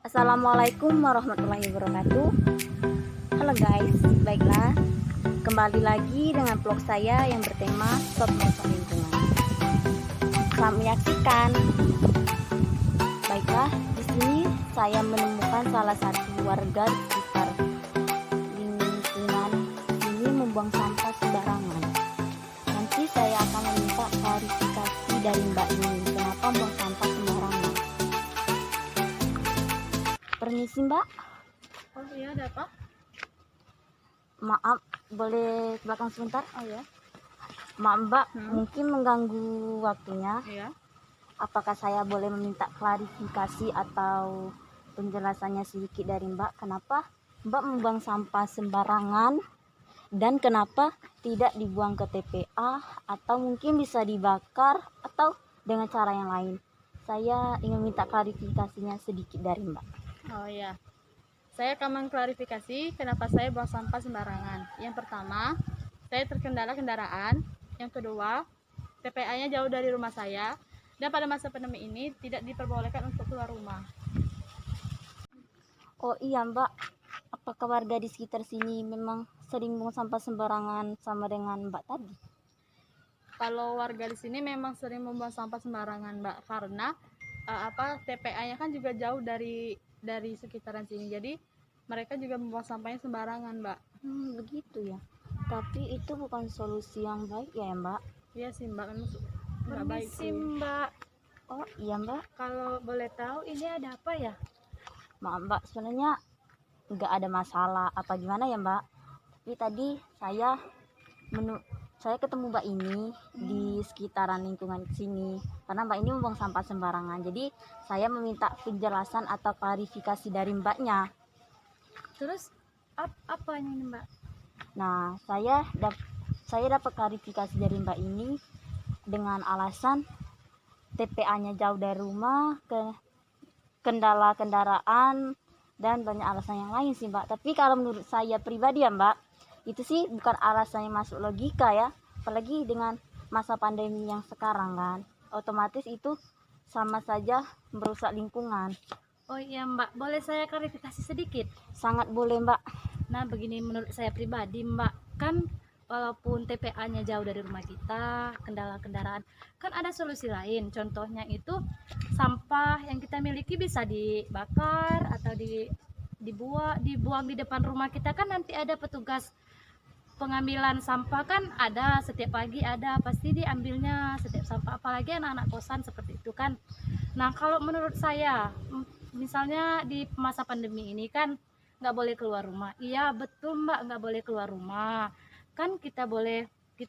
Assalamualaikum warahmatullahi wabarakatuh. Halo guys, baiklah, kembali lagi dengan vlog saya yang bertema Stop Merusak Lingkungan. Selamat menyaksikan. Baiklah, di sini saya menemukan salah satu warga di sekitar lingkungan ini membuang sampah sembarangan. Nanti saya akan meminta klarifikasi dari Mbak ini, kenapa membuang sampah sembarangan. Permisi Mbak. Oh iya, ada apa? Maaf, boleh ke belakang sebentar? Oh ya. Maaf Mbak, mungkin mengganggu waktunya. Iya. Apakah saya boleh meminta klarifikasi atau penjelasannya sedikit dari Mbak? Kenapa Mbak membuang sampah sembarangan dan kenapa tidak dibuang ke TPA atau mungkin bisa dibakar atau dengan cara yang lain? Saya ingin minta klarifikasinya sedikit dari Mbak. Oh iya. Saya akan mengklarifikasi kenapa saya buang sampah sembarangan. Yang pertama, saya terkendala kendaraan. Yang kedua, TPA-nya jauh dari rumah saya. Dan pada masa pandemi ini tidak diperbolehkan untuk keluar rumah. Oh iya Mbak, apakah warga di sekitar sini memang sering buang sampah sembarangan sama dengan Mbak tadi? Kalau warga di sini memang sering membuang sampah sembarangan, Mbak, karena TPA-nya kan juga jauh dari sekitaran sini. Jadi mereka juga membuang sampahnya sembarangan, Mbak. Begitu ya. Tapi itu bukan solusi yang baik ya Mbak? Iya sih, Mbak, memang nggak baik sih. Mbak, Oh iya Mbak. kalau boleh tahu ini ada apa ya? Maaf Mbak, sebenarnya nggak ada masalah apa gimana ya Mbak. Tapi tadi saya ketemu Mbak ini di sekitaran lingkungan sini karena Mbak ini membuang sampah sembarangan. Jadi saya meminta penjelasan atau klarifikasi dari Mbaknya. Terus apa ini Mbak? Nah, saya dapat klarifikasi dari Mbak ini dengan alasan TPA-nya jauh dari rumah, kendala kendaraan, dan banyak alasan yang lain sih Mbak. Tapi kalau menurut saya pribadi ya Mbak, itu sih bukan alasan yang masuk logika ya. Apalagi dengan masa pandemi yang sekarang kan, otomatis itu sama saja merusak lingkungan. Oh iya Mbak, boleh saya klarifikasi sedikit? Sangat boleh Mbak. Nah begini, menurut saya pribadi Mbak, kan walaupun TPA-nya jauh dari rumah kita, kendala kendaraan, kan ada solusi lain. Contohnya itu sampah yang kita miliki bisa dibakar atau dibuang di depan rumah kita. Kan nanti ada petugas pengambilan sampah, kan ada setiap pagi, ada pasti diambilnya setiap sampah, apalagi anak-anak kosan seperti itu kan. Nah kalau menurut saya, misalnya di masa pandemi ini kan nggak boleh keluar rumah. Iya betul Mbak, nggak boleh keluar rumah. Kan kita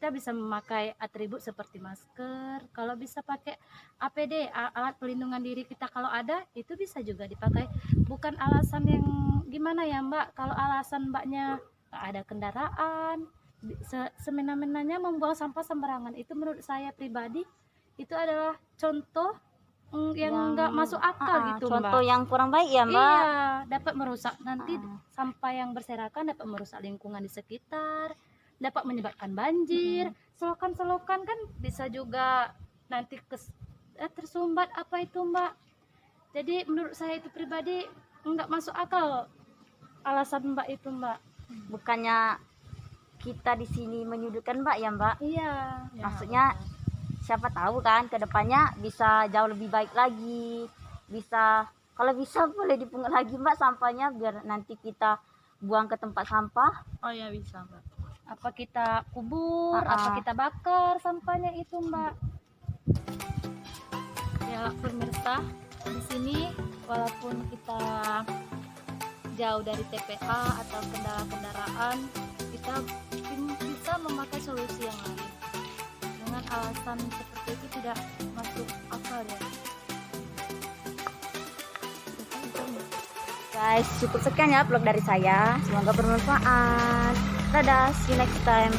bisa memakai atribut seperti masker, kalau bisa pakai APD, alat pelindungan diri kita, kalau ada itu bisa juga dipakai. Bukan alasan yang gimana ya Mbak, kalau alasan Mbaknya nggak ada kendaraan, semena-menanya membuang sampah sembarangan, itu menurut saya pribadi itu adalah contoh yang nggak masuk akal gitu Mbak. Contoh yang kurang baik ya Mbak. Iya, dapat merusak nanti sampah yang berserakan, dapat merusak lingkungan di sekitar, dapat menyebabkan banjir, selokan-selokan kan bisa juga nanti tersumbat apa itu Mbak. Jadi menurut saya itu pribadi nggak masuk akal alasan Mbak itu Mbak. Bukannya kita di sini menyudutkan Mbak ya Mbak? Iya. Maksudnya siapa tahu kan kedepannya bisa jauh lebih baik lagi. Kalau bisa boleh dipungut lagi Mbak sampahnya biar nanti kita buang ke tempat sampah. Oh ya, bisa, Mbak. Apa kita kubur, apa kita bakar sampahnya itu Mbak. Ya pemirsa, di sini walaupun kita jauh dari TPA atau kendaraan, kita bisa memakai solusi yang lain. Dengan alasan seperti itu tidak masuk akal ya. Guys, cukup sekian ya vlog dari saya. Semoga bermanfaat. Dadah, see you next time.